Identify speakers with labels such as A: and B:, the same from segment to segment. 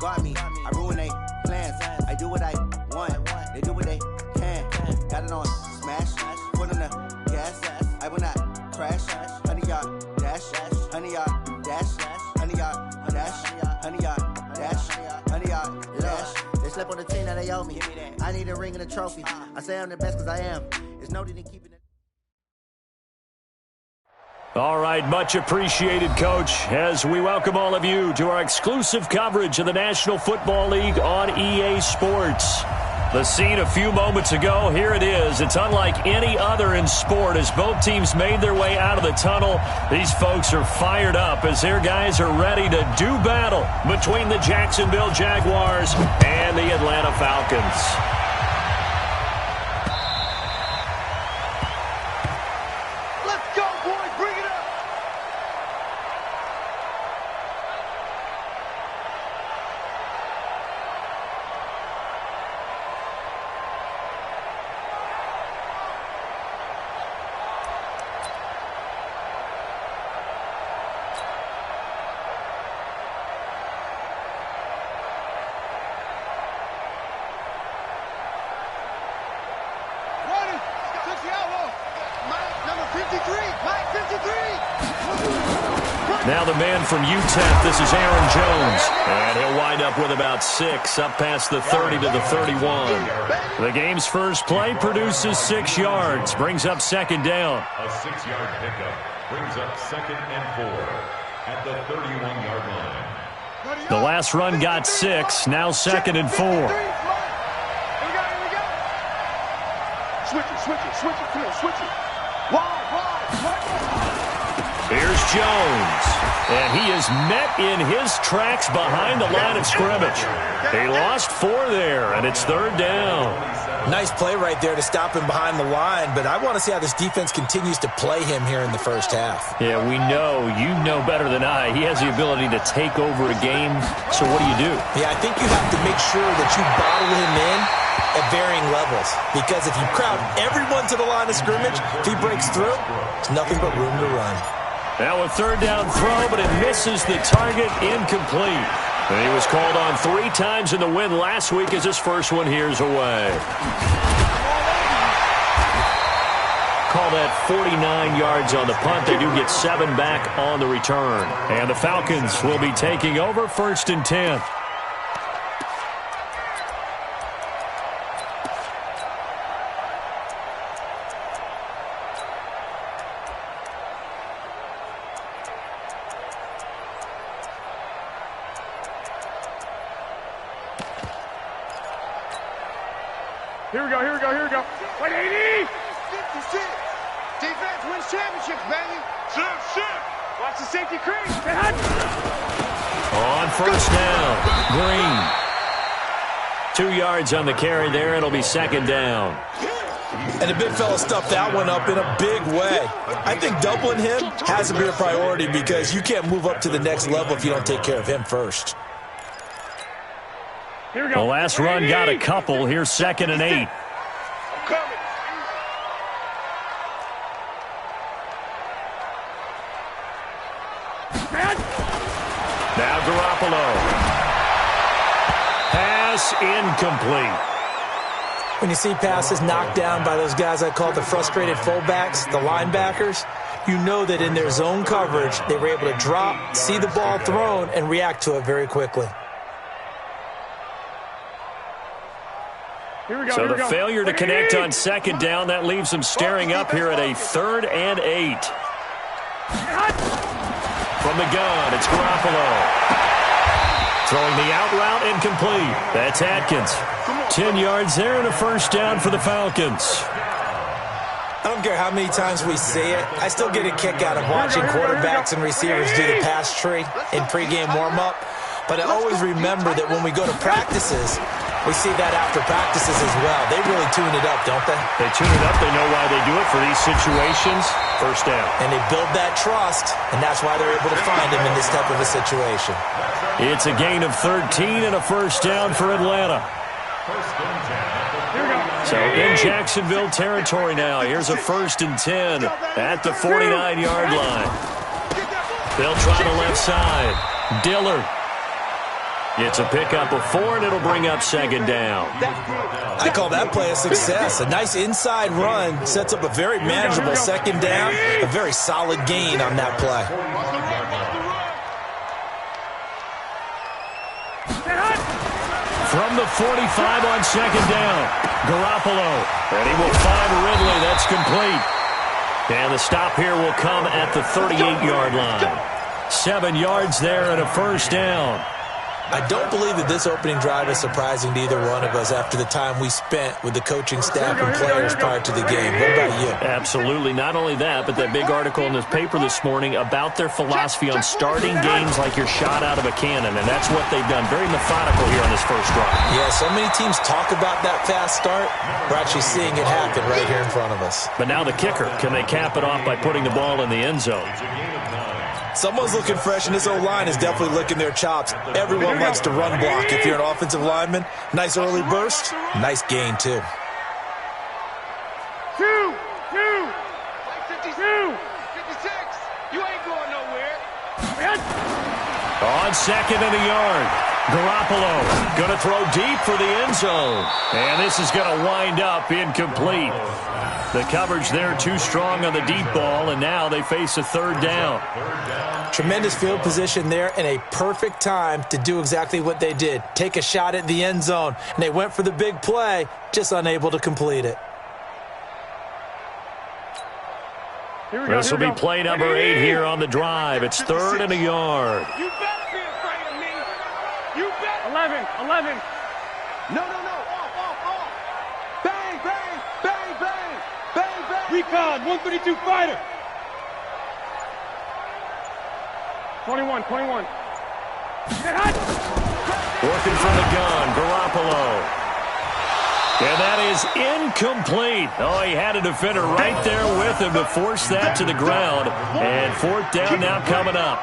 A: guard me. I ruin they plans. I do what I want. They do what they can. Got it on smash. Put on the gas. I will not crash. 100-yard dash. 100-yard dash. 100-yard dash. 100-yard dash. 100-yard dash. They slept on the team that they owe me. I need a ring and a trophy. I say I'm the best because I am. It's noted in keeping it.
B: All right, much appreciated, Coach, as we welcome all of you to our exclusive coverage of the National Football League on EA Sports. The scene a few moments ago, here it is. It's unlike any other in sport as both teams made their way out of the tunnel. These folks are fired up as their guys are ready to do battle between the Jacksonville Jaguars and the Atlanta Falcons. Now the man from UTEP, this is Aaron Jones. And he'll wind up with about 6, up past the 30 to the 31. The game's first play produces 6 yards, brings up second down.
C: A 6-yard pickup brings up 2nd and 4 at the 31-yard line.
B: The last run got 6, now 2nd and 4.
D: Switch it.
B: Here's Jones, and he is met in his tracks behind the line of scrimmage. He lost 4 there, and it's 3rd down.
E: Nice play right there to stop him behind the line, but I want to see how this defense continues to play him here in the first half.
B: Yeah, we know. You know better than I. He has the ability to take over a game, so what do?
E: Yeah, I think you have to make sure that you bottle him in at varying levels, because if you crowd everyone to the line of scrimmage, if he breaks through, there's nothing but room to run.
B: Now a 3rd down throw, but it misses the target, incomplete. And he was called on 3 times in the win last week as his first one here's away. Call that 49 yards on the punt. They do get 7 back on the return. And the Falcons will be taking over 1st and 10.
D: Here we go. 180! Defense wins championships, baby. Shit. Watch the safety crease.
B: On 1st down, Green. 2 yards on the carry there. It'll be 2nd down.
E: And the big fella stuffed that one up in a big way. I think doubling him has to be a priority because you can't move up to the next level if you don't take care of him first.
B: The last run got a couple. Here's 2nd and 8. Now Garoppolo. Pass incomplete.
E: When you see passes knocked down by those guys I call the frustrated fullbacks, the linebackers, you know that in their zone coverage, they were able to drop, see the ball thrown, and react to it very quickly.
B: So the failure to connect on 2nd down, that leaves them staring up here at a 3rd and 8. From the gun, it's Garoppolo. Throwing the out route incomplete. That's Atkins. 10 yards there and a 1st down for the Falcons.
E: I don't care how many times we see it. I still get a kick out of watching quarterbacks and receivers do the pass tree in pregame warm-up. But I always remember that when we go to practices, we see that after practices as well. They really tune it up, don't they?
B: They tune it up. They know why they do it for these situations. 1st down.
E: And they build that trust, and that's why they're able to find him in this type of a situation.
B: It's a gain of 13 and a 1st down for Atlanta. So in Jacksonville territory now. Here's a 1st and 10 at the 49-yard line. They'll try the left side. Dillard. It's a pickup of 4, and it'll bring up second down.
E: I call that play a success. A nice inside run sets up a very manageable second down, a very solid gain on that play.
B: From the 45 on second down, Garoppolo. And he will find Ridley. That's complete. And the stop here will come at the 38-yard line. 7 yards there and a first down.
E: I don't believe that this opening drive is surprising to either one of us after the time we spent with the coaching staff and players prior to the game. What about you?
B: Absolutely. Not only that, but that big article in this paper this morning about their philosophy on starting games like you're shot out of a cannon, and that's what they've done. Very methodical here on this first drive.
E: Yeah, so many teams talk about that fast start. We're actually seeing it happen right here in front of us.
B: But now the kicker. Can they cap it off by putting the ball in the end zone?
E: Someone's looking fresh, and this O-line is definitely licking their chops. Everyone likes to run block. If you're an offensive lineman, nice early burst, nice gain, too.
D: 52, 56. You ain't going nowhere.
B: On second and a yard, Garoppolo going to throw deep for the end zone. And this is going to wind up incomplete. The coverage there too strong on the deep ball, and now they face a third down.
E: Tremendous field position there and a perfect time to do exactly what they did. Take a shot at the end zone. And they went for the big play, just unable to complete it.
B: This will be play number 8 here on the drive. It's third and a yard.
D: You better be afraid of me. You better. 11. No. Off. Bang, bang, bang, bang, bang, bang. Recon, 132 fighter. 21.
B: Working from the gun, Garoppolo. And that is incomplete. Oh, he had a defender right there with him to force that to the ground. And fourth down now coming up.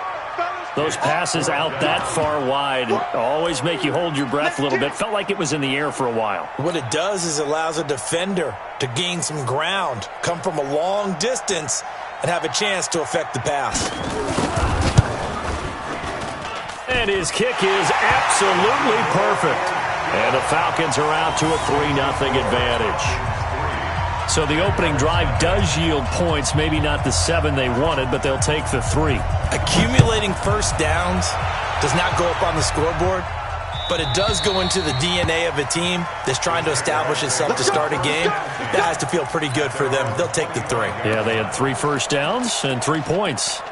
B: Those passes out that far wide always make you hold your breath a little bit. Felt like it was in the air for a while.
E: What it does is it allows a defender to gain some ground, come from a long distance, and have a chance to affect the pass.
B: And his kick is absolutely perfect. And the Falcons are out to a 3-0 advantage. So the opening drive does yield points, maybe not the 7 they wanted, but they'll take the 3.
E: Accumulating first downs does not go up on the scoreboard, but it does go into the DNA of a team that's trying to establish itself to start a game. That has to feel pretty good for them. They'll take the 3.
B: Yeah, they had 3 first downs and 3 points.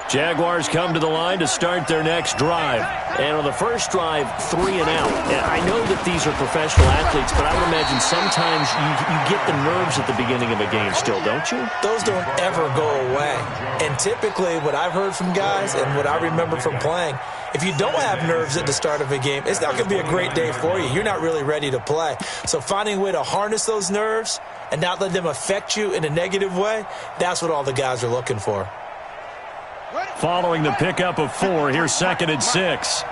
B: Jaguars come to the line to start their next drive. And on the first drive, 3 and out. And I know that these are professional athletes, but I would imagine sometimes you get the nerves at the beginning of a game still, don't you?
E: Those don't ever go away. And typically what I've heard from guys and what I remember from playing, if you don't have nerves at the start of a game, it's not going to be a great day for you. You're not really ready to play. So finding a way to harness those nerves and not let them affect you in a negative way, that's what all the guys are looking for.
B: Following the pickup of 4, here's second and 6.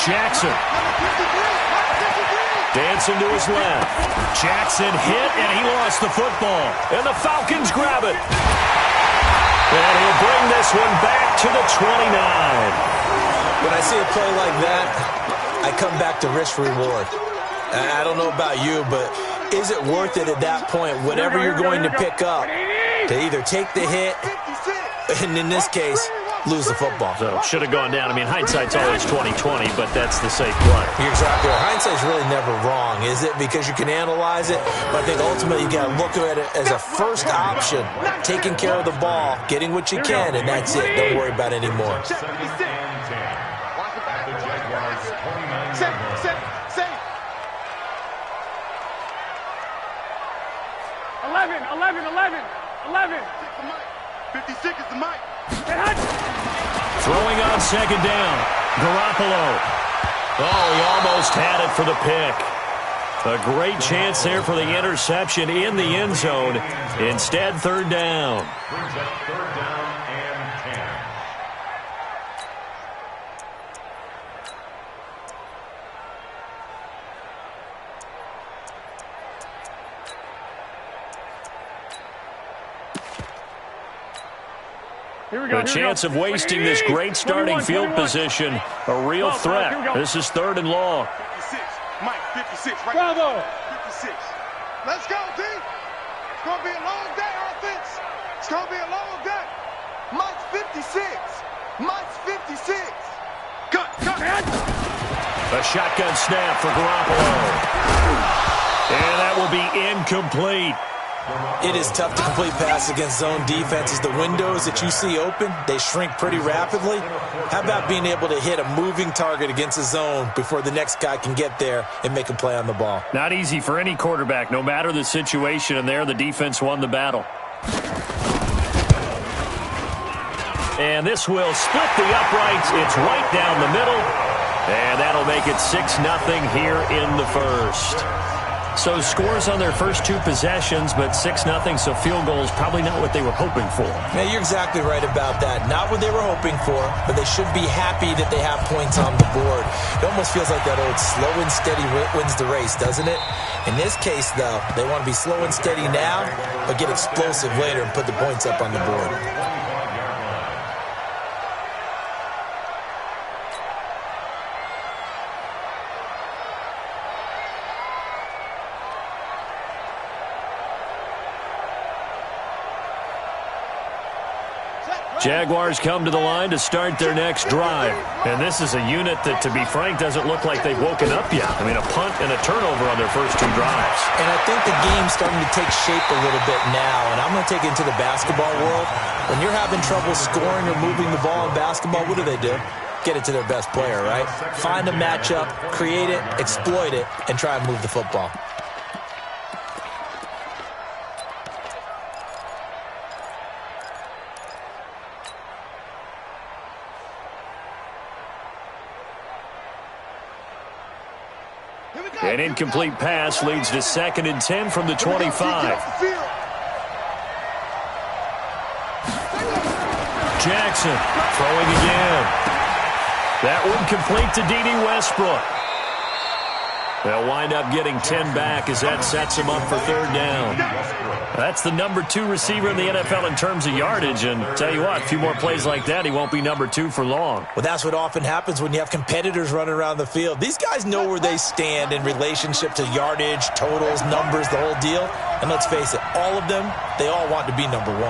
B: Jackson. Dancing to his left. Jackson hit, and he lost the football. And the Falcons grab it. And he'll bring this one back to the 29.
E: When I see a play like that, I come back to risk-reward. I don't know about you, but is it worth it at that point, whatever you're going to pick up, to either take the hit, and in this case, lose the football?
B: So it should have gone down. I mean, hindsight's always 20/20, but that's the safe play.
E: You're exactly right. Hindsight's really never wrong, is it? Because you can analyze it, but I think ultimately you got to look at it as a first option, taking care of the ball, getting what you can, and that's it. Don't worry about it anymore.
D: 11. 56 is the mic.
B: Throwing on second down. Garoppolo. Oh, he almost had it for the pick. A great chance there for the interception in the end zone. Instead, third down.
C: Brings up third down and 10.
B: The chance of wasting this great starting field position, a real threat. This is third and long.
D: 56. Mike, 56. Right. Bravo. 56. Let's go, D. It's going to be a long day, offense. It's going to be a long day.
A: Mike's 56. Mike's 56.
D: Cut.
B: A shotgun snap for Garoppolo. And that will be incomplete.
E: It is tough to complete passes against zone defenses. The windows that you see open, they shrink pretty rapidly. How about being able to hit a moving target against a zone before the next guy can get there and make a play on the ball?
B: Not easy for any quarterback, no matter the situation, and there the defense won the battle. And this will split the uprights. It's right down the middle, and that'll make it 6-0 here in the first. So scores on their first two possessions, but 6-0, so field goals probably not what they were hoping for.
E: Yeah, you're exactly right about that. Not what they were hoping for, but they should be happy that they have points on the board. It almost feels like that old slow and steady wins the race, doesn't it? In this case, though, they want to be slow and steady now, but get explosive later and put the points up on the board.
B: Jaguars come to the line to start their next drive. And this is a unit that, to be frank, doesn't look like they've woken up yet. I mean, a punt and a turnover on their first two drives.
E: And I think the game's starting to take shape a little bit now. And I'm going to take it into the basketball world. When you're having trouble scoring or moving the ball in basketball, what do? Get it to their best player, right? Find a matchup, create it, exploit it, and try and move the football.
B: An incomplete pass leads to 2nd and 10 from the 25. Jackson throwing again. That one complete to D.D. Westbrook. They'll wind up getting 10 back as that sets them up for third down. That's the number 2 receiver in the NFL in terms of yardage, and tell you what, a few more plays like that, he won't be number 2 for long.
E: Well, that's what often happens when you have competitors running around the field. These guys know where they stand in relationship to yardage, totals, numbers, the whole deal. And let's face it, all of them, they all want to be number 1.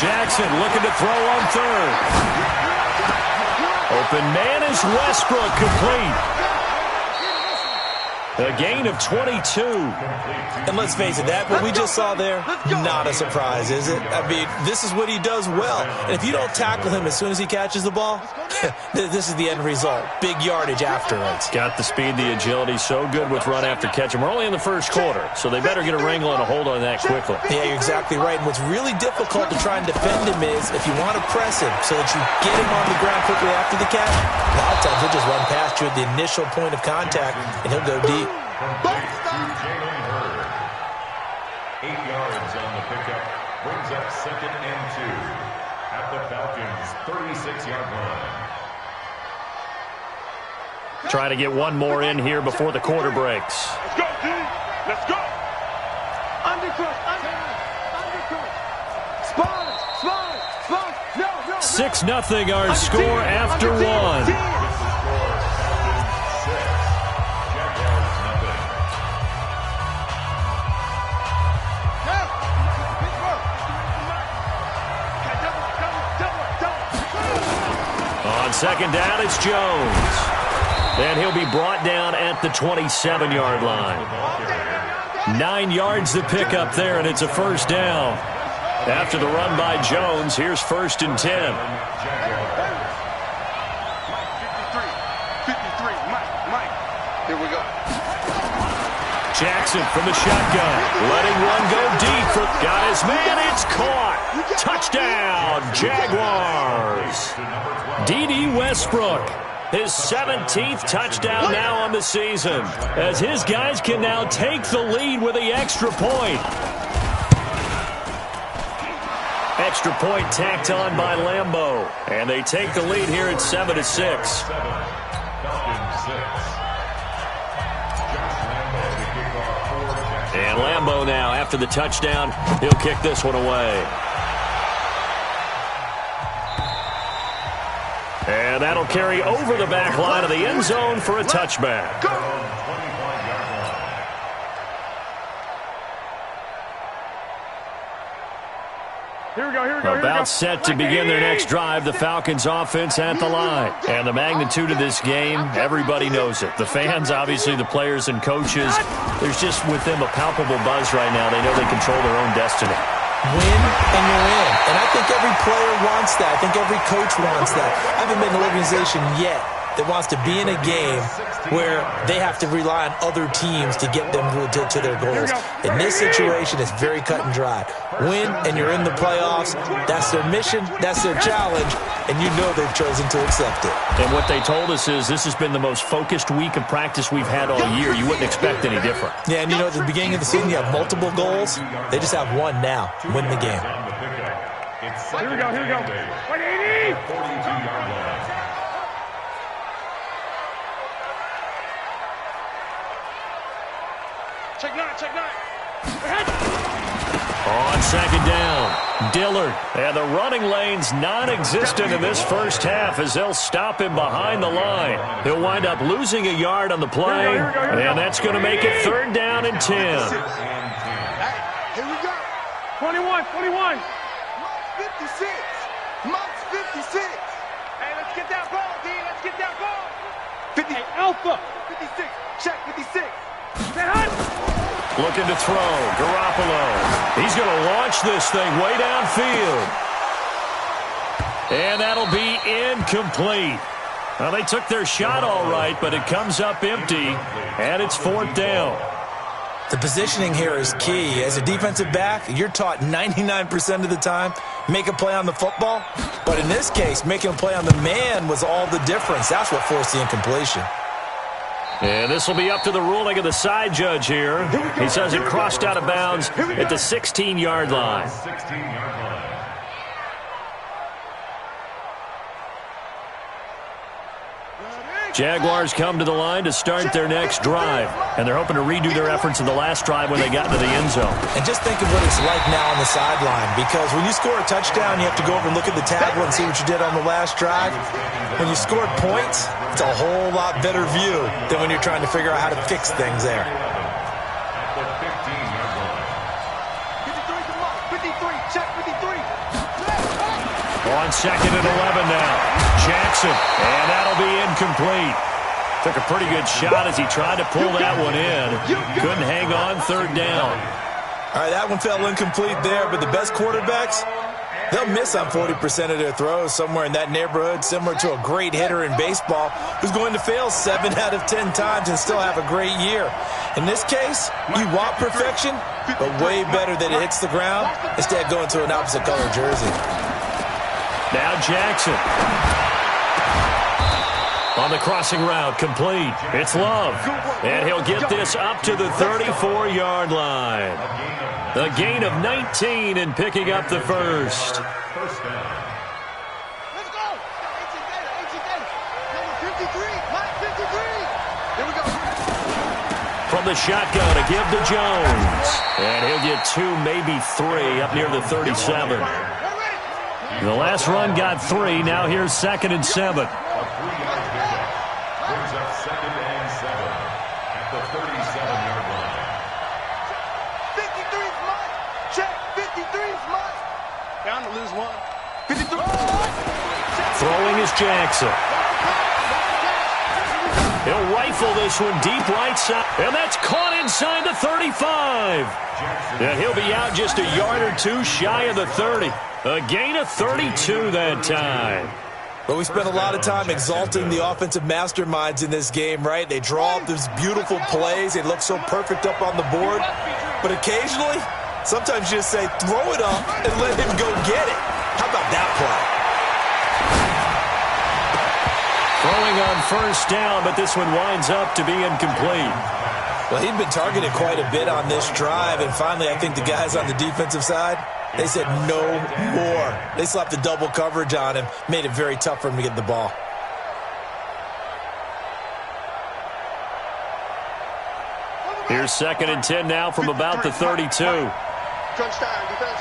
B: Jackson looking to throw on third. Open man is Westbrook, complete. A gain of 22.
E: And let's face it, that what we just saw there, not a surprise, is it? I mean, this is what he does well. And if you don't tackle him as soon as he catches the ball, this is the end result. Big yardage afterwards.
B: Got the speed, the agility, so good with run after catch. And we're only in the first quarter, so they better get a wrangle and a hold on that quickly.
E: Yeah, you're exactly right. And what's really difficult to try and defend him is if you want to press him so that you get him on the ground quickly after the catch, a lot of times he'll just run past you at the initial point of contact, and he'll go deep.
C: From Bates to Jalen Hurd. 8 yards on the pickup. Brings up 2nd and 2 at the Falcons' 36-yard line.
B: Try to get one more in here before the quarter breaks.
D: Let's go, D. Let's go. Undercross. Spine.
B: 6-0 our score after one. On second down, it's Jones. And he'll be brought down at the 27-yard line. 9 yards to pick up there, and it's a first down. After the run by Jones, here's 1st and 10.
D: 53. Mike. Here we go.
B: Jackson from the shotgun. Letting one go deep. Got his man. It's caught. Touchdown, Jaguars. D.D. Westbrook. His 17th touchdown now on the season, as his guys can now take the lead with the extra point. Extra point tacked on by Lambeau, and they take the lead here at 7-6. And Lambeau now, after the touchdown, he'll kick this one away. And that'll carry over the back line of the end zone for a touchback. About set to begin their next drive, the Falcons offense at the line. And the magnitude of this game, everybody knows it. The fans, obviously the players and coaches, there's just with them a palpable buzz right now. They know they control their own destiny.
E: Win and you're in. And I think every player wants that. I think every coach wants that. I haven't been in an organization yet that wants to be in a game where they have to rely on other teams to get them to their goals. In this situation, it's very cut and dry. Win and you're in the playoffs. That's their mission. That's their challenge. And you know they've chosen to accept it.
B: And what they told us is this has been the most focused week of practice we've had all year. You wouldn't expect any different.
E: Yeah, and you know, at the beginning of the season, you have multiple goals. They just have one now. Win the game.
D: Here we go. 180!
C: 42-yard line.
D: Check nine.
B: On second down, Dillard. And the running lane's non-existent in this first half as they'll stop him behind the line. He'll wind up losing a yard on the play, and that's going to make it 3rd down and 10.
D: Here we go. 21. 56. Monk's 56. Hey, let's get that ball, D. Let's get that ball. 50. Hey, Alpha. 56. Check 56.
B: Looking to throw. Garoppolo. He's going to launch this thing way downfield. And that'll be incomplete. Well, they took their shot all right, but it comes up empty, and it's 4th down.
E: The positioning here is key. As a defensive back, you're taught 99% of the time, make a play on the football. But in this case, making a play on the man was all the difference. That's what forced the incompletion.
B: And this will be up to the ruling of the side judge here. He says it crossed out of bounds at the 16-yard line. Jaguars come to the line to start their next drive, and they're hoping to redo their efforts in the last drive when they got into the end zone.
E: And just think of what it's like now on the sideline, because when you score a touchdown, you have to go over and look at the tablet and see what you did on the last drive. When you scored points, it's a whole lot better view than when you're trying to figure out how to fix things there.
D: 53, check 53.
B: On 2nd and 11 now. Jackson, and that'll be incomplete. Took a pretty good shot as he tried to pull that one in. Couldn't hang on 3rd down.
E: All right, that one fell incomplete there, but the best quarterbacks, they'll miss on 40% of their throws, somewhere in that neighborhood, similar to a great hitter in baseball who's going to fail 7 out of 10 times and still have a great year. In this case, you want perfection, but way better that it hits the ground instead of going to an opposite color jersey.
B: Now Jackson. On the crossing route, complete. It's Love. And he'll get this up to the 34-yard line. The gain of 19 and picking up the first.
D: Let's go. Number 53. Mike 53. Here we go.
B: From the shotgun to give to Jones. And he'll get 2, maybe 3 up near the 37. The last run got 3. Now here's 2nd and 7.
C: Brings up 2nd and 7 at the 37-yard line.
D: 53's mine. Check. 53's mine. Down to lose 1. 53.
B: Throwing is Jackson. He'll rifle this one deep right side. And that's caught inside the 35. And he'll be out just a yard or 2 shy of the 30. A gain of 32 that time.
E: Well, we spent a lot of time exalting the offensive masterminds in this game, right? They draw up these beautiful plays. They look so perfect up on the board. But occasionally, sometimes you just say, throw it up and let him go get it. How about that play?
B: Throwing on first down, but this one winds up to be incomplete.
E: Well, he'd been targeted quite a bit on this drive, and finally I think the guys on the defensive side, they said no more. They slapped the double coverage on him, made it very tough for him to get the ball.
B: Here's 2nd and 10 now from about the 32.
D: Crunch down, defense.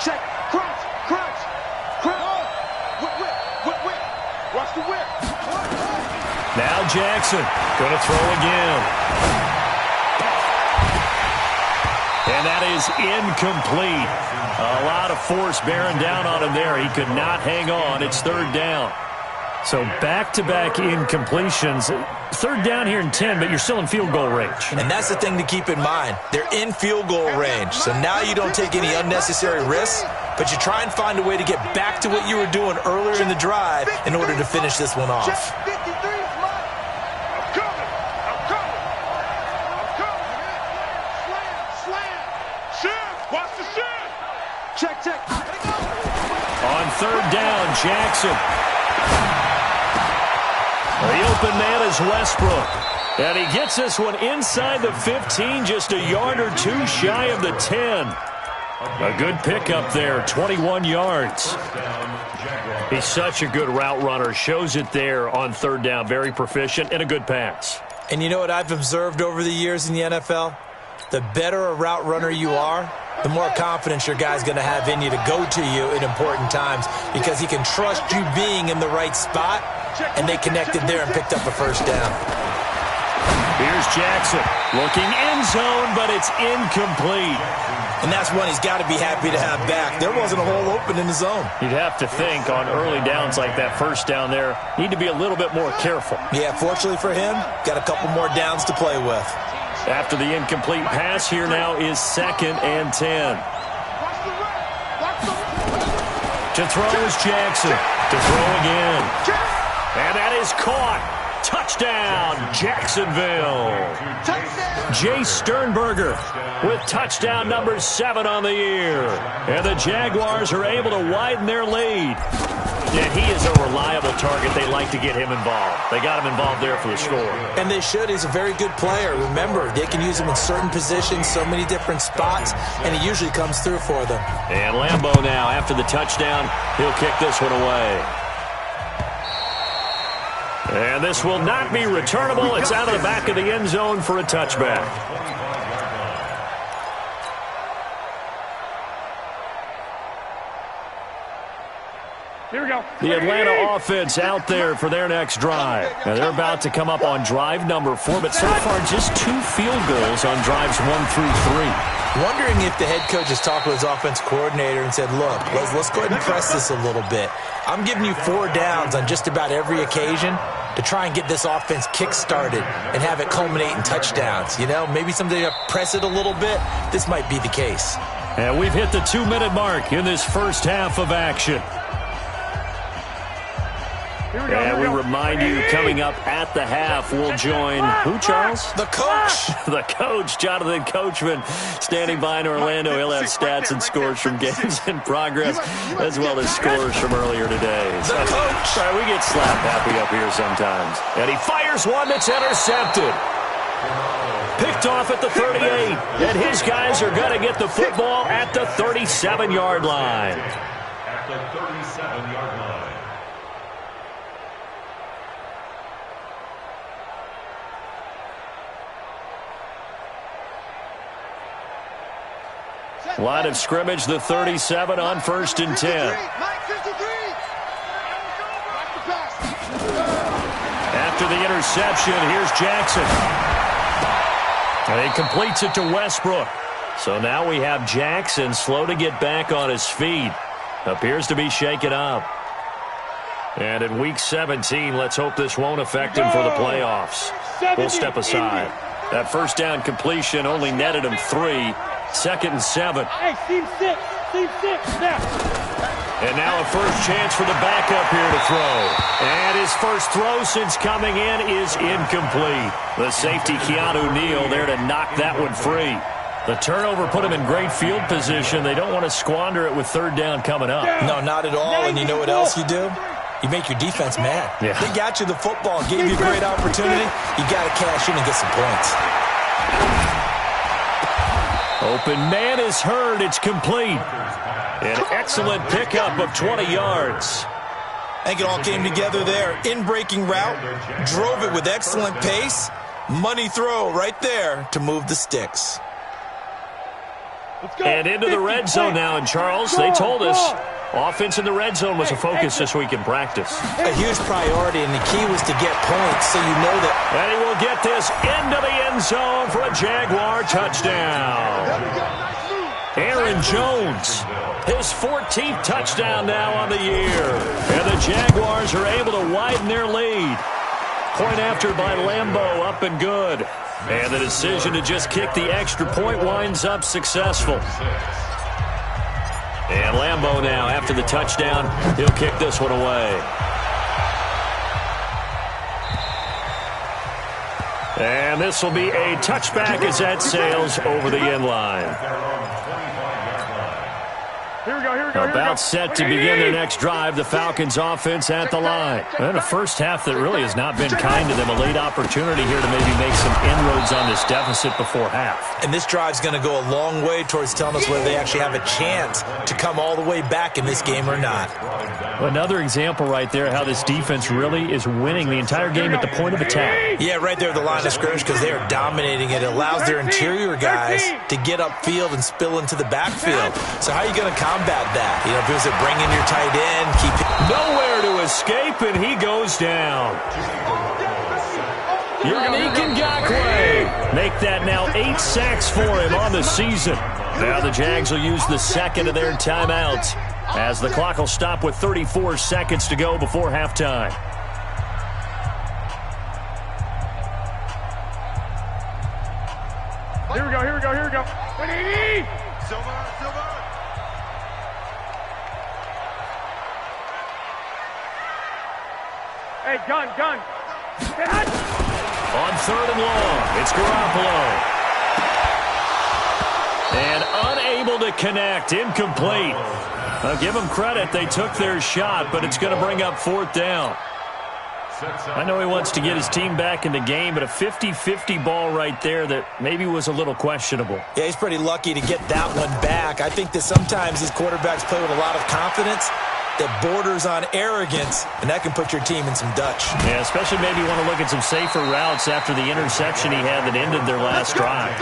D: Check, crunch, crunch, crunch. Whip. Watch the whip.
B: Now Jackson going to throw again. And that is incomplete. A lot of force bearing down on him there. He could not hang on. It's 3rd down. So back-to-back incompletions. 3rd down here and 10, but you're still in field goal range.
E: And that's the thing to keep in mind. They're in field goal range. So now you don't take any unnecessary risks, but you try and find a way to get back to what you were doing earlier in the drive in order to finish this one off.
D: Check.
B: On 3rd down, Jackson. The open man is Westbrook. And he gets this one inside the 15, just a yard or two shy of the 10. A good pickup there, 21 yards. He's such a good route runner. Shows it there on 3rd down. Very proficient and a good pass.
E: And you know what I've observed over the years in the NFL? The better a route runner you are, the more confidence your guy's going to have in you to go to you in important times because he can trust you being in the right spot, and they connected there and picked up a 1st down.
B: Here's Jackson looking end zone, but it's incomplete.
E: And that's one he's got to be happy to have back. There wasn't a hole open in the zone.
B: You'd have to think on early downs like that 1st down there, need to be a little bit more careful.
E: Yeah, fortunately for him, got a couple more downs to play with.
B: After the incomplete pass, here now is 2nd and 10. To throw is Jackson. To throw again. And that is caught. Touchdown, Jacksonville. Jay Sternberger with touchdown number 7 on the year. And the Jaguars are able to widen their lead. And he is a reliable target. They like to get him involved. They got him involved there for the score.
E: And they should. He's a very good player. Remember, they can use him in certain positions, so many different spots, and he usually comes through for them.
B: And Lambeau now, after the touchdown, he'll kick this one away. And this will not be returnable. It's out of the back of the end zone for a touchback.
D: Here we go.
B: The Atlanta offense out there for their next drive. Now they're about to come up on drive number 4, but so far just 2 field goals on drives 1 through 3.
E: Wondering if the head coach has talked with his offense coordinator and said, look, let's go ahead and press this a little bit. I'm giving you 4 downs on just about every occasion to try and get this offense kick-started and have it culminate in touchdowns. You know, maybe someday to press it a little bit. This might be the case.
B: And we've hit the 2-minute mark in this first half of action. And we remind you, coming up at the half, we'll join who, Charles?
E: The coach.
B: The coach, Jonathan Coachman, standing by in Orlando. He'll have stats and scores from games in progress, as well as scores from earlier today.
E: The coach.
B: We get slap happy up here sometimes. And he fires one that's intercepted. Picked off at the 38. And his guys are going to get the football at the 37-yard line.
C: At the 37-yard line.
B: Line of scrimmage, the 37 on 1st and 10. After the interception, here's Jackson. And he completes it to Westbrook. So now we have Jackson slow to get back on his feet. Appears to be shaken up. And in Week 17, let's hope this won't affect him for the playoffs. We'll step aside. That 1st down completion only netted him 3. 2nd and 7.
D: Hey, team 6. Team 6. Now.
B: And now a first chance for the backup here to throw. And his first throw since coming in is incomplete. The safety, Keanu Neal, there to knock that one free. The turnover put him in great field position. They don't want to squander it with third down coming up.
E: No, not at all. And you know what else you do? You make your defense mad.
B: Yeah.
E: They got you the football, gave you a great opportunity. You got to cash in and get some points.
B: Open man is heard. It's complete. An excellent pickup of 20 yards.
E: I think it all came together there. In-breaking route, drove it with excellent pace. Money throw right there to move the sticks.
B: And into the red zone now. And Charles, they told us offense in the red zone was a focus this week in practice.
E: A huge priority, and the key was to get points, so you know that.
B: And he will get this into the end zone for a Jaguar touchdown. Aaron Jones, his 14th touchdown now on the year. And the Jaguars are able to widen their lead. Point after by Lambeau, up and good. And the decision to just kick the extra point winds up successful. And Lambeau now, after the touchdown, he'll kick this one away. And this will be a touchback as that sails over the end line. About set to begin their next drive, the Falcons offense at the line. And a first half that really has not been kind to them. A late opportunity here to maybe make some inroads on this deficit before half.
E: And this drive's going to go a long way towards telling us whether they actually have a chance to come all the way back in this game or not.
B: Another example right there how this defense really is winning the entire game at the point of attack.
E: Yeah, right there at the line of scrimmage because they are dominating it. It allows their interior guys to get upfield and spill into the backfield. So how are you going to combat that? You know, if it was to bring in your tight end, keep it.
B: Nowhere to escape, and he goes down. Unique Ngakoue make that now 8 sacks for him on the season. Now the Jags will use the second of their timeouts as the clock will stop with 34 seconds to go before halftime.
D: Here we go, here we go, here we go. 180! Silver. Hey, gun.
B: On third and long, it's Garoppolo. And unable to connect, incomplete. I'll give them credit, they took their shot, but it's going to bring up fourth down. I know he wants to get his team back in the game, but a 50-50 ball right there that maybe was a little questionable.
E: Yeah, he's pretty lucky to get that one back. I think that sometimes these quarterbacks play with a lot of confidence that borders on arrogance, and that can put your team in some Dutch.
B: Yeah, especially maybe you want to look at some safer routes after the interception he had that ended their last drive.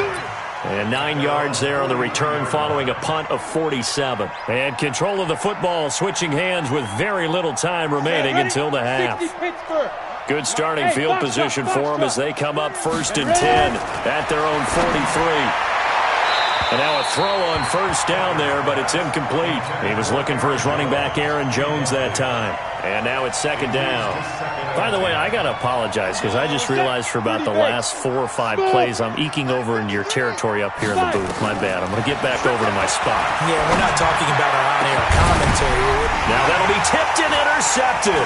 B: And 9 yards there on the return following a punt of 47. And control of the football switching hands with very little time remaining until the half. Good starting field position for them as they come up 1st and 10 at their own 43. And now a throw on first down there, but it's incomplete. He was looking for his running back, Aaron Jones, that time. And now it's 2nd down. By the way, I got to apologize because I just realized for about the last 4 or 5 plays, I'm eking over into your territory up here in the booth. My bad. I'm going to get back over to my spot.
E: Yeah, we're not talking about our on-air commentary.
B: Now that'll be tipped and intercepted.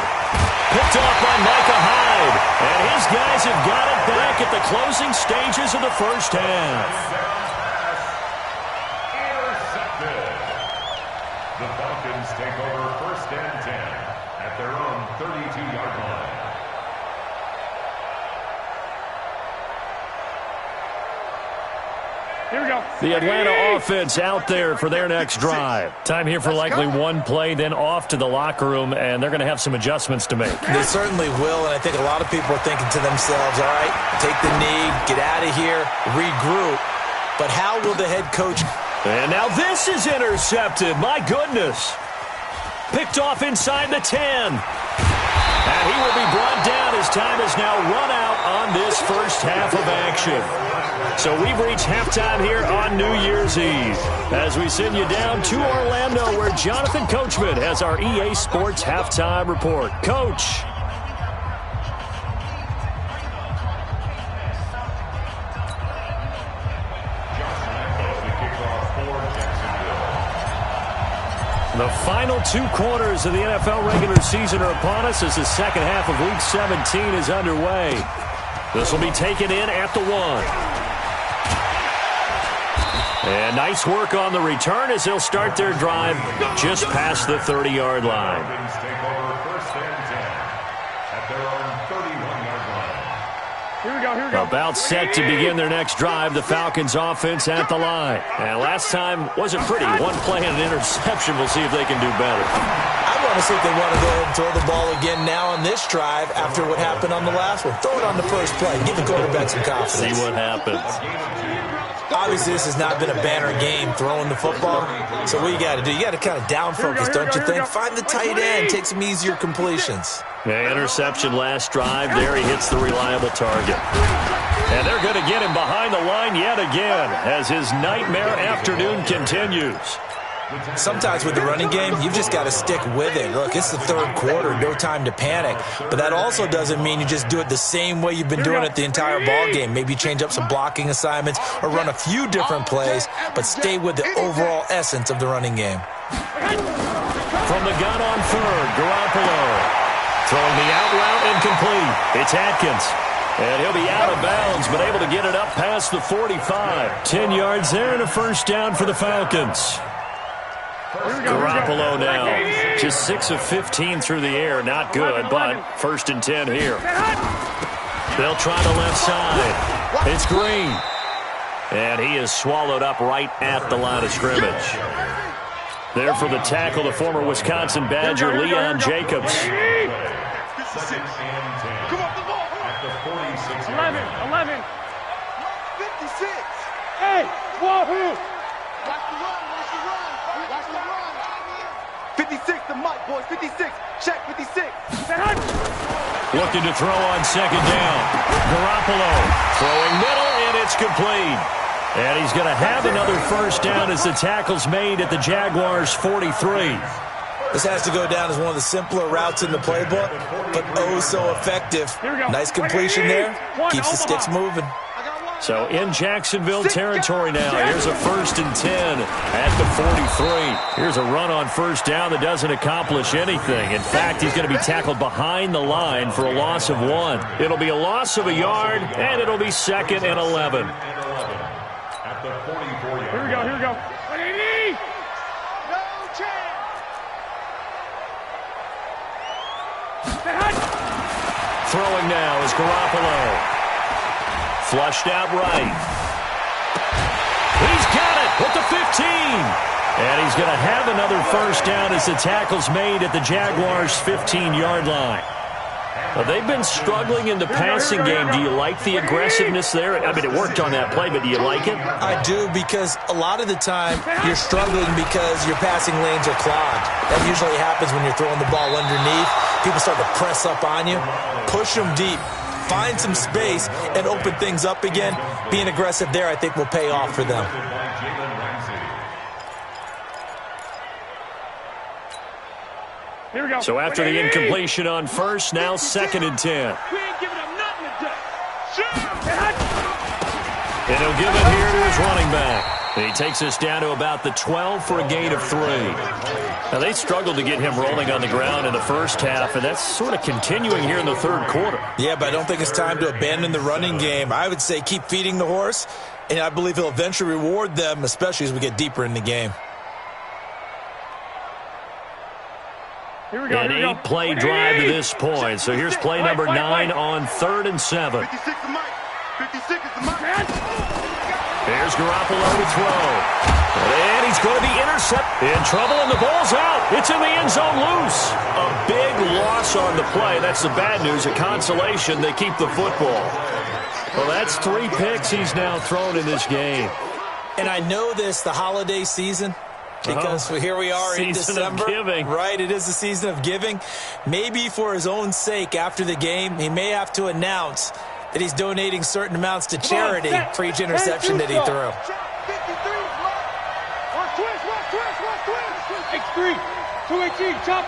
B: Picked off by Micah Hyde. And his guys have got it back at the closing stages of the first half.
C: The Falcons take over 1st and 10 at their own 32-yard line.
D: Here we go.
B: The Atlanta offense out there for their next drive. Time here for likely one play, then off to the locker room, and they're going to have some adjustments to make.
E: They certainly will, and I think a lot of people are thinking to themselves, all right, take the knee, get out of here, regroup. But how will the head coach...
B: And now this is intercepted. My goodness. Picked off inside the 10. And he will be brought down. His time is now run out on this first half of action. So we've reached halftime here on New Year's Eve as we send you down to Orlando where Jonathan Coachman has our EA Sports Halftime Report. Coach. The final 2 quarters of the NFL regular season are upon us as the second half of Week 17 is underway. This will be taken in at the 1. And nice work on the return as they'll start their drive just past the 30-yard line.
C: Take over first and 10 at their own 31-yard line.
D: Here we go.
B: About set to begin their next drive, the Falcons offense at the line. And last time wasn't pretty. 1 play and an interception. We'll see if they can do better.
E: I want to see if they want to go ahead and throw the ball again now on this drive after what happened on the last one. Throw it on the first play. Give the quarterback some confidence.
B: See what happens.
E: Obviously, this has not been a banner game throwing the football. So what you got to do, you got to kind of down focus, don't you think? Find the tight end, take some easier completions.
B: Yeah, interception last drive. There he hits the reliable target. And they're going to get him behind the line yet again as his nightmare afternoon continues.
E: Sometimes with the running game, you've just got to stick with it. Look, it's the third quarter, no time to panic. But that also doesn't mean you just do it the same way you've been doing it the entire ball game. Maybe change up some blocking assignments or run a few different plays, but stay with the overall essence of the running game.
B: From the gun on third, Garoppolo. Throwing the out route incomplete. It's Atkins. And he'll be out of bounds, but able to get it up past the 45. 10 yards there and a first down for the Falcons. Garoppolo now, just 6 of 15 through the air. Not good, but first and 10 here. They'll try the left side. It's Green. And he is swallowed up right at the line of scrimmage. There for the tackle, the former Wisconsin Badger, Leon Jacobs.
C: Second and 10.
D: Come on, the ball.
C: At the 46.
D: 11.
F: 56.
D: Hey, wahoo.
F: Watch the run. 56, the mic, boys. 56. Check 56.
B: Looking to throw on second down. Garoppolo throwing middle, and it's complete. And he's going to have another first down as the tackle's made at the Jaguars' 43.
E: This has to go down as one of the simpler routes in the playbook, but oh so effective. Nice completion there. Keeps the sticks moving.
B: So in Jacksonville territory now. Here's a first and 10 at the 43. Here's a run on first down that doesn't accomplish anything. In fact, he's going to be tackled behind the line for a loss of 1. It'll be a loss of a yard, and it'll be second and 11.
C: At the 44-yard.
D: Here we go. What do you need?
F: No chance.
B: Throwing now is Garoppolo. Flushed out right. He's got it at the 15. And he's going to have another first down as the tackle's made at the Jaguars' 15-yard line. Well, they've been struggling in the passing game. Do you like the aggressiveness there? I mean, it worked on that play, but do you like it?
E: I do, because a lot of the time you're struggling because your passing lanes are clogged. That usually happens when you're throwing the ball underneath. People start to press up on you. Push them deep. Find some space and open things up again. Being aggressive there, I think, will pay off for them.
D: Here we go.
B: So after the incompletion on first, now second and 10.
D: We ain't giving them nothing today.
B: And he'll give it here to his running back. And he takes us down to about the 12 for a gain of 3. Now, they struggled to get him rolling on the ground in the first half, and that's sort of continuing here in the third quarter.
E: Yeah, but I don't think it's time to abandon the running game. I would say keep feeding the horse, and I believe he'll eventually reward them, especially as we get deeper in the game.
D: Here we go.
B: An 8-play drive to this point. So here's play number 9 on 3rd and 7.
F: 56 is the mic. 56 is the mic.
B: There's Garoppolo to throw. And he's going to be intercepted. In trouble, and the ball's out. It's in the end zone loose. A big loss on the play. That's the bad news. A consolation. They keep the football. Well, that's 3 picks he's now thrown in this game.
E: And I know this, the holiday season, because here we are in December.
B: Season of giving.
E: Right, it is the season of giving. Maybe for his own sake after the game, he may have to announce that he's donating certain amounts to charity for each interception that he threw.
D: X3, 218, chop.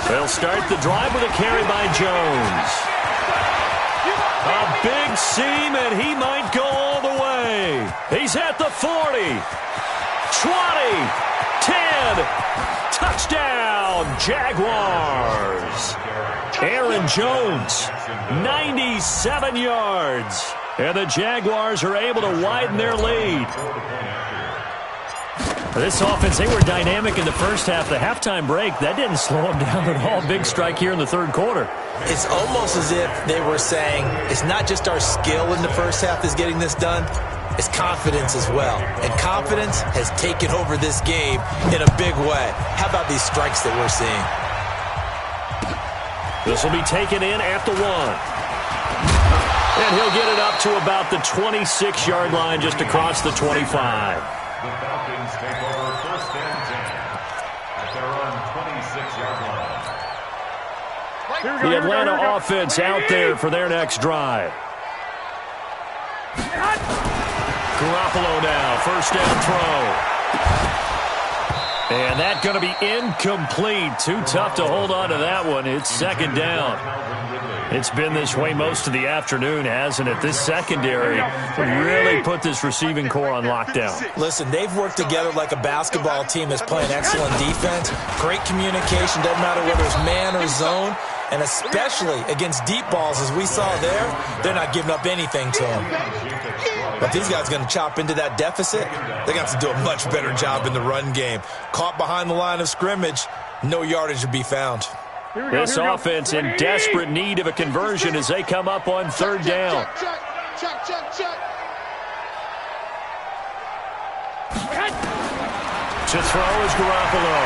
B: They'll start the drive with a carry by Jones. A big seam, and he might go all the way. He's at the 40, 20, 10, touchdown, Jaguars. Aaron Jones, 97 yards. And the Jaguars are able to widen their lead. This offense, they were dynamic in the first half. The halftime break, that didn't slow them down at all. Big strike here in the third quarter.
E: It's almost as if they were saying, it's not just our skill in the first half that's getting this done, it's confidence as well. And confidence has taken over this game in a big way. How about these strikes that we're seeing?
B: This will be taken in at the 1. And he'll get it up to about the 26-yard line just across the 25.
C: The Falcons take over first and 10 at their own 26-yard line.
B: The Atlanta offense out there for their next drive. Garoppolo now, first down throw. And that's going to be incomplete. Too tough to hold on to that one. It's second down. It's been this way most of the afternoon, hasn't it? This secondary really put this receiving core on lockdown.
E: Listen, they've worked together like a basketball team that's playing excellent defense. Great communication, doesn't matter whether it's man or zone. And especially against deep balls, as we saw there, they're not giving up anything to them. But these guys are going to chop into that deficit. They're going to have to do a much better job in the run game. Caught behind the line of scrimmage, no yardage to be found.
B: This offense in desperate need of a conversion as they come up on third down.
F: Check.
B: To throw is Garoppolo.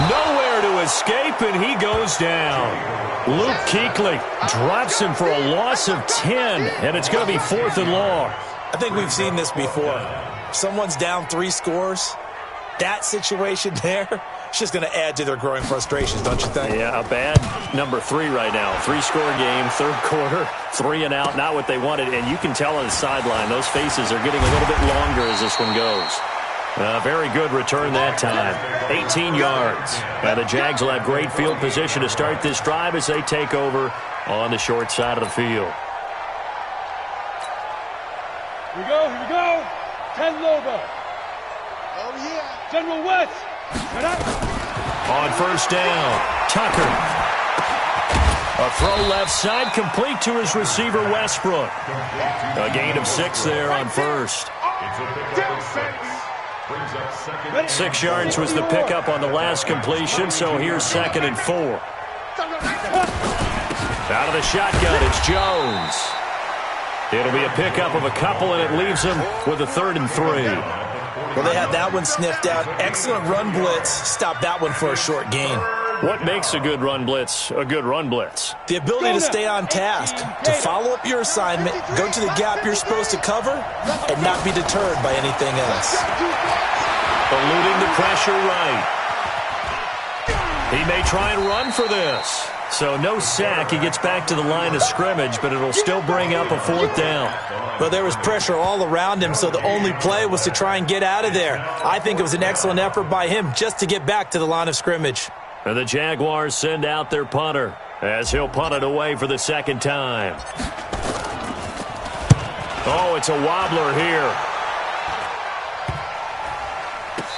B: Nowhere to escape, and he goes down. Luke Kuechly drops him for a loss of 10, and it's going to be 4th and long.
E: I think we've seen this before. Someone's down 3 scores. That situation there, it's just going to add to their growing frustrations, don't you think?
B: Yeah, a bad number 3 right now. 3-score game, third quarter, 3 and out, not what they wanted. And you can tell on the sideline, those faces are getting a little bit longer as this one goes. Very good return that time. 18 yards. The Jags will have great field position to start this drive as they take over on the short side of the field.
D: Here we go. 10 Lobo.
F: Oh, yeah.
D: General West. Shut up.
B: On first down, Tucker. A throw left side, complete to his receiver, Westbrook. A gain of 6 there on first. 6 yards was the pickup on the last completion, so here's 2nd and 4. Out of the shotgun, it's Jones. It'll be a pickup of a couple, and it leaves him with a 3rd and 3.
E: Well, they had that one sniffed out. Excellent run blitz. Stop that one for a short gain.
B: What makes a good run blitz a good run blitz?
E: The ability to stay on task, to follow up your assignment, go to the gap you're supposed to cover, and not be deterred by anything else.
B: Eluding the pressure right. He may try and run for this. So no sack. He gets back to the line of scrimmage, but it'll still bring up a 4th down.
E: Well, there was pressure all around him, so the only play was to try and get out of there. I think it was an excellent effort by him just to get back to the line of scrimmage.
B: And the Jaguars send out their punter as he'll punt it away for the 2nd time. Oh, it's a wobbler here.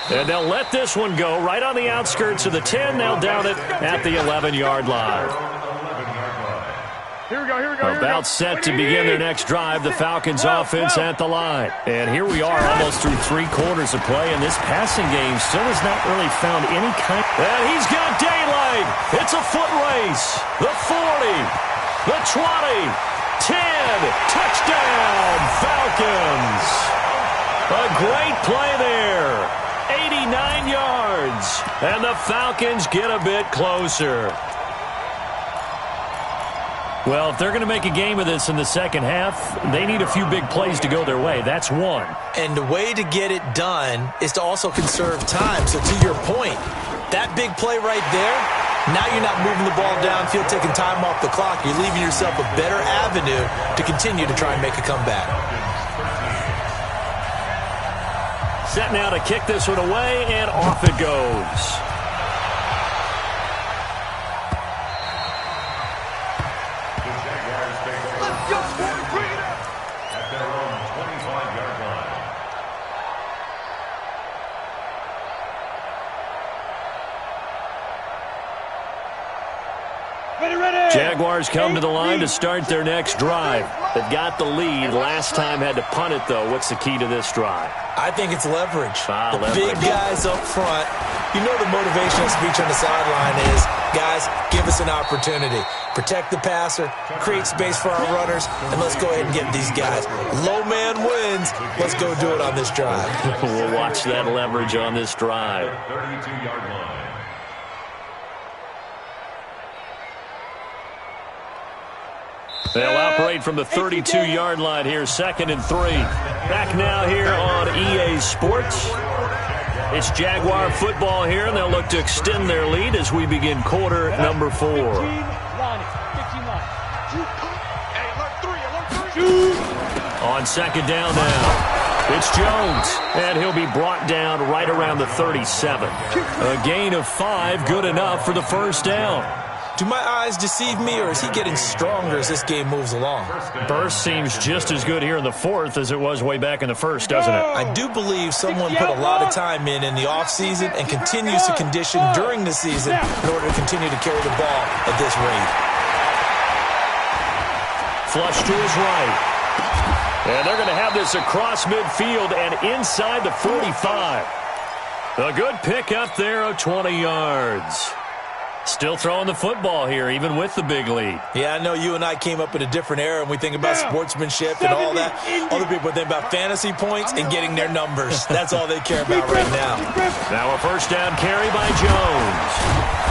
B: And they'll let this one go right on the outskirts of the 10. They'll down it at the 11-yard line.
D: Here we go.
B: About set to begin their next drive, the Falcons offense at the line. And here we are almost through 3 quarters of play, and this passing game still has not really found any kind. And he's got daylight. It's a foot race. The 40, the 20, 10, touchdown, Falcons. A great play there. 89 yards, and the Falcons get a bit closer. Well, if they're going to make a game of this in the second half, they need a few big plays to go their way. That's one.
E: And the way to get it done is to also conserve time. So to your point, that big play right there, now you're not moving the ball downfield, taking time off the clock. You're leaving yourself a better avenue to continue to try and make a comeback.
B: Set now to kick this one away, and off it goes.
C: At their own
B: Jaguars come to the line to start their next drive. They've got the lead. Last time had to punt it, though. What's the key to this drive?
E: I think it's leverage.
B: Leverage.
E: Big guys up front. You know the motivational speech on the sideline is, guys, give us an opportunity. Protect the passer, create space for our runners, and let's go ahead and get these guys. Low man wins. Let's go do it on this drive.
B: We'll watch that leverage on this drive.
C: 32-yard line.
B: They'll operate from the 32-yard line here, 2nd and 3. Back now here on EA Sports. It's Jaguar football here, and they'll look to extend their lead as we begin quarter number 4. On 2nd down now, it's Jones, and he'll be brought down right around the 37. A gain of 5, good enough for the first down.
E: Do my eyes deceive me, or is he getting stronger as this game moves along?
B: Burst seems just as good here in the 4th as it was way back in the 1st, doesn't it?
E: I do believe someone put a lot of time in the offseason and continues to condition during the season in order to continue to carry the ball at this rate.
B: Flush to his right. And they're going to have this across midfield and inside the 45. A good pickup there of 20 yards. Still throwing the football here, even with the big lead.
E: Yeah, I know you and I came up in a different era, and we think about sportsmanship and all that. Other people think about fantasy points and getting their numbers. That's all they care about right now.
B: Now a first down carry by Jones.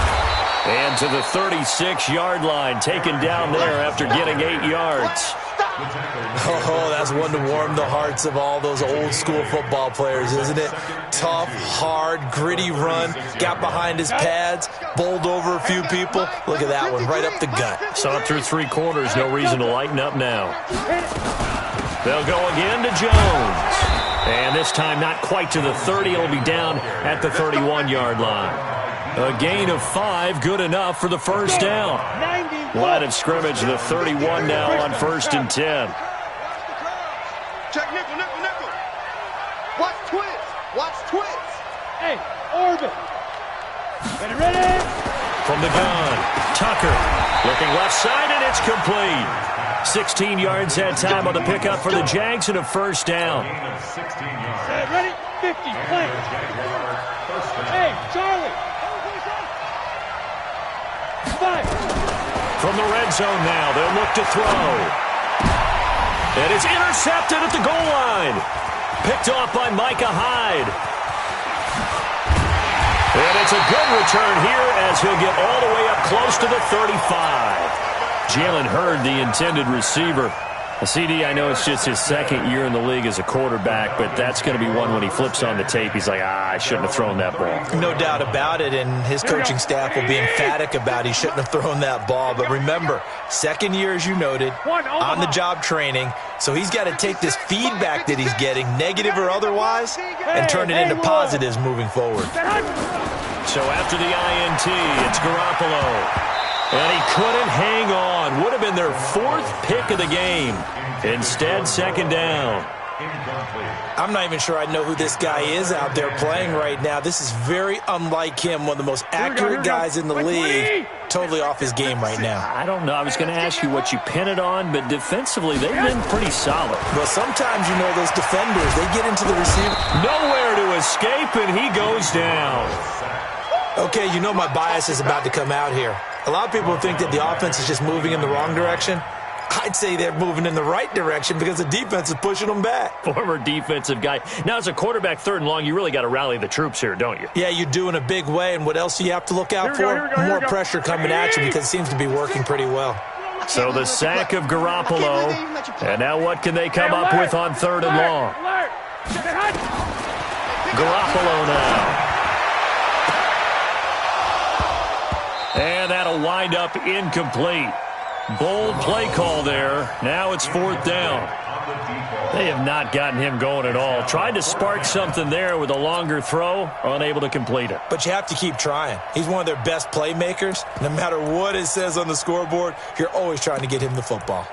B: And to the 36-yard line, taken down there after getting 8 yards.
E: Oh, that's one to warm the hearts of all those old-school football players, isn't it? Tough, hard, gritty run, got behind his pads, bowled over a few people. Look at that one, right up the gut.
B: Saw it through 3 quarters, no reason to lighten up now. They'll go again to Jones. And this time not quite to the 30, it'll be down at the 31-yard line. A gain of 5, good enough for the first down. Line of scrimmage, the 31 now on 1st and 10.
F: Check nickel, nickel, nickel. Watch twist. Watch twist.
D: Hey, orbit. Ready.
B: From the gun, Tucker looking left side, and it's complete. 16 yards that time on the pickup for the Jags and a first down.
D: Ready, 50, play. Hey, Charlie. 5.
B: From the red zone now, they'll look to throw. And it's intercepted at the goal line. Picked off by Micah Hyde. And it's a good return here as he'll get all the way up close to the 35. Jalen Hurd, the intended receiver. CD, I know it's just his 2nd year in the league as a quarterback, but that's going to be one when he flips on the tape. He's like, I shouldn't have thrown that ball.
E: No doubt about it, and his coaching staff will be emphatic about he shouldn't have thrown that ball. But remember, 2nd year, as you noted, on-the-job training, so he's got to take this feedback that he's getting, negative or otherwise, and turn it into positives moving forward.
B: So after the INT, it's Garoppolo. And he couldn't hang on. Would have been their 4th pick of the game. Instead, 2nd down.
E: I'm not even sure I know who this guy is out there playing right now. This is very unlike him, one of the most accurate guys in the league. Totally off his game right now.
B: I don't know. I was going to ask you what you pin it on, but defensively, they've been pretty solid.
E: Well, sometimes, you know, those defenders, they get into the receiver.
B: Nowhere to escape, and he goes down.
E: Okay, you know my bias is about to come out here. A lot of people think that the offense is just moving in the wrong direction. I'd say they're moving in the right direction because the defense is pushing them back.
B: Former defensive guy. Now, as a quarterback 3rd and long, you really got to rally the troops here, don't you?
E: Yeah, you do in a big way. And what else do you have to look out for? More pressure coming at you because it seems to be working pretty well.
B: So the sack of Garoppolo. And now what can they come up with on 3rd and long? Garoppolo now. And that'll wind up incomplete. Bold play call there. Now it's 4th down. They have not gotten him going at all. Tried to spark something there with a longer throw, unable to complete it.
E: But you have to keep trying. He's one of their best playmakers. No matter what it says on the scoreboard, you're always trying to get him the football.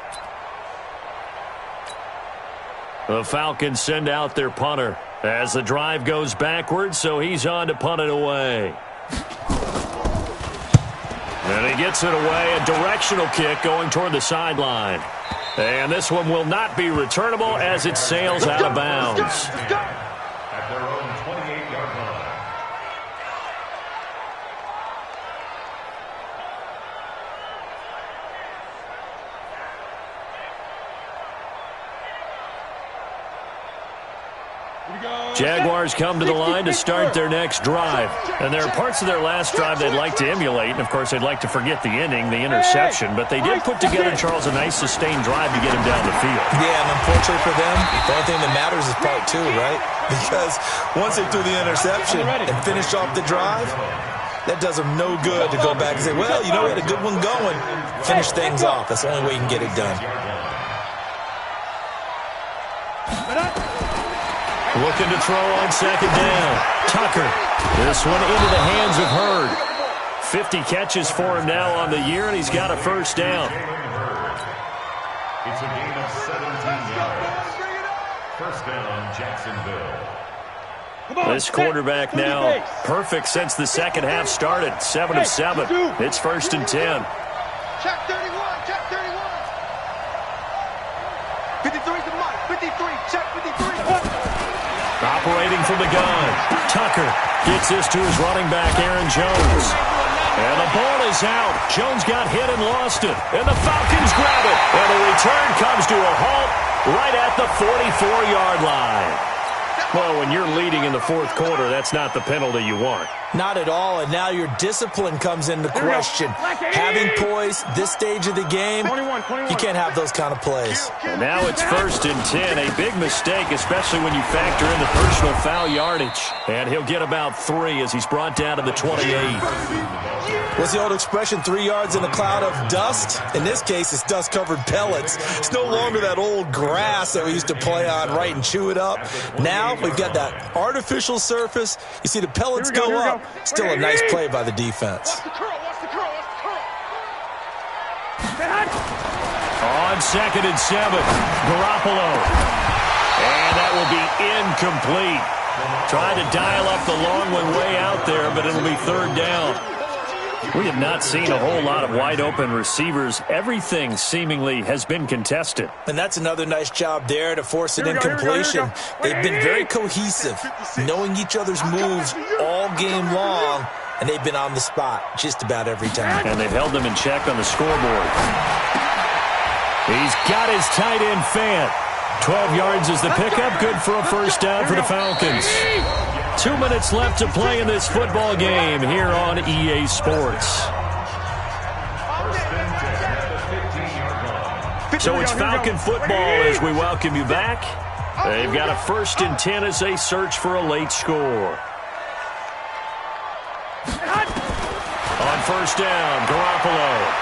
B: The Falcons send out their punter as the drive goes backwards, so he's on to punt it away. And he gets it away, a directional kick going toward the sideline. And this one will not be returnable as it sails out of bounds.
C: At their own 28-yard line.
B: Jaguars come to the line to start their next drive. And there are parts of their last drive they'd like to emulate. And, of course, they'd like to forget the ending, the interception. But they did put together, Charles, a nice sustained drive to get him down the field.
E: Yeah, and unfortunately for them, the only thing that matters is part two, right? Because once they threw the interception and finished off the drive, that does them no good to go back and say, well, you know, we had a good one going. Finish things off. That's the only way you can get it done.
B: Looking to throw on second down. Tucker. This one into the hands of Hurd. 50 catches for him now on the year, and he's got a first down.
C: It's a gain of 17 yards. First down, Jacksonville.
B: This quarterback now perfect since the second half started. 7 of 7. It's first and 10.
F: Check 31, check 31. 53 to Mike, 53, check 53.
B: Operating from the gun. Tucker gets this to his running back, Aaron Jones. And the ball is out. Jones got hit and lost it. And the Falcons grab it. And the return comes to a halt right at the 44-yard line. Well, when you're leading in the fourth quarter, that's not the penalty you want.
E: Not at all, and now your discipline comes into question. Having poise this stage of the game, you can't have those kind of plays.
B: And now it's first and 10. A big mistake, especially when you factor in the personal foul yardage. And he'll get about 3 as he's brought down to the 28.
E: What's the old expression, 3 yards in a cloud of dust? In this case, it's dust-covered pellets. It's no longer that old grass that we used to play on, right, and chew it up. Now we've got that artificial surface. You see the pellets go up. Still a nice play by the defense.
B: On second and 7, Garoppolo. And that will be incomplete. Trying to dial up the long one way out there, but it'll be third down. We have not seen a whole lot of wide-open receivers. Everything seemingly has been contested.
E: And that's another nice job there to force an incompletion. They've been very cohesive, knowing each other's moves all game long, and they've been on the spot just about every time.
B: And they've held them in check on the scoreboard. He's got his tight end Fant. 12 yards is the pickup. Good for a first down for the Falcons. 2 minutes left to play in this football game here on EA Sports. So it's Falcon football as we welcome you back. They've got a first and 10 as they search for a late score. On first down, Garoppolo.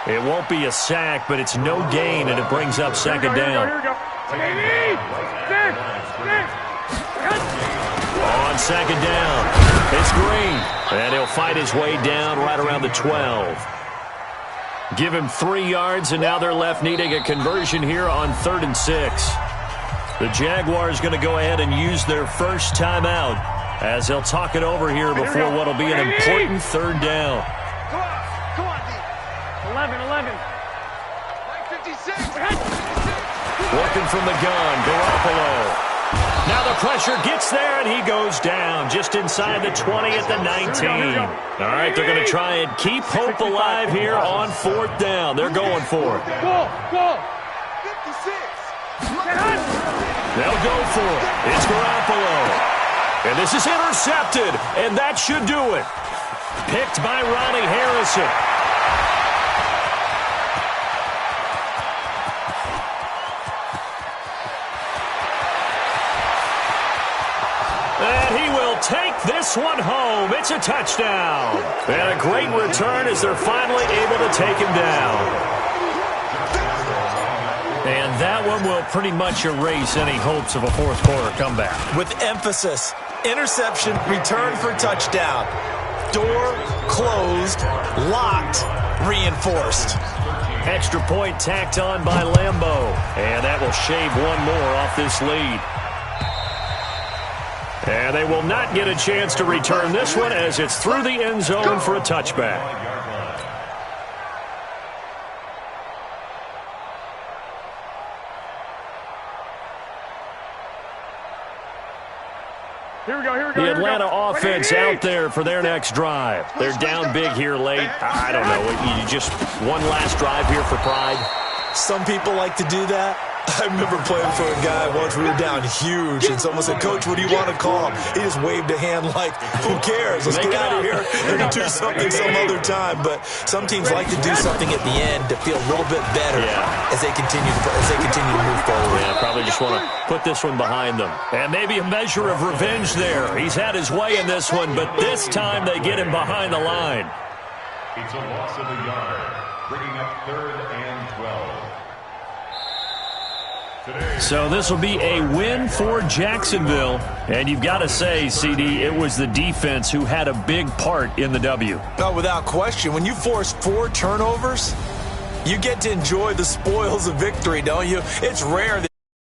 B: It won't be a sack, but it's no gain, and it brings up second down. On second down, it's Green. And he'll fight his way down right around the 12. Give him 3 yards, and now they're left needing a conversion here on 3rd and 6. The Jaguars going to go ahead and use their first timeout as they'll talk it over here before what will be an important third down.
F: Come on, D.
D: 11.
F: 56.
B: Working from the gun, Garoppolo. Now the pressure gets there, and he goes down just inside the 20 at the 19. All right, they're going to try and keep hope alive here on 4th down. They're going for it.
D: Go.
F: 56.
B: They'll go for it. It's Garoppolo. And this is intercepted, and that should do it. Picked by Ronnie Harrison. And he will take this one home. It's a touchdown. And a great return as they're finally able to take him down. And that one will pretty much erase any hopes of a fourth quarter comeback.
E: With emphasis, interception, return for touchdown. Door closed, locked, reinforced.
B: Extra point tacked on by Lambeau. And that will shave one more off this lead. And they will not get a chance to return this one as it's through the end zone for a touchback. The Atlanta offense out there for their next drive. They're down big here late. I don't know. You just one last drive here for pride.
E: Some people like to do that. I remember playing for a guy once. We were down huge, and someone said, "Coach, what do you want to call him?" He just waved a hand like, "Who cares? Let's get out of here and do something some other time." But some teams like to do something at the end to feel a little bit better as they continue to move forward.
B: Yeah, probably just want to put this one behind them. And maybe a measure of revenge there. He's had his way in this one, but this time they get him behind the line.
C: It's a loss of a yard, bringing up 3rd and 12.
B: So this will be a win for Jacksonville. And you've got to say, CD, it was the defense who had a big part in the W.
E: No, without question. When you force 4 turnovers, you get to enjoy the spoils of victory, don't you? It's rare that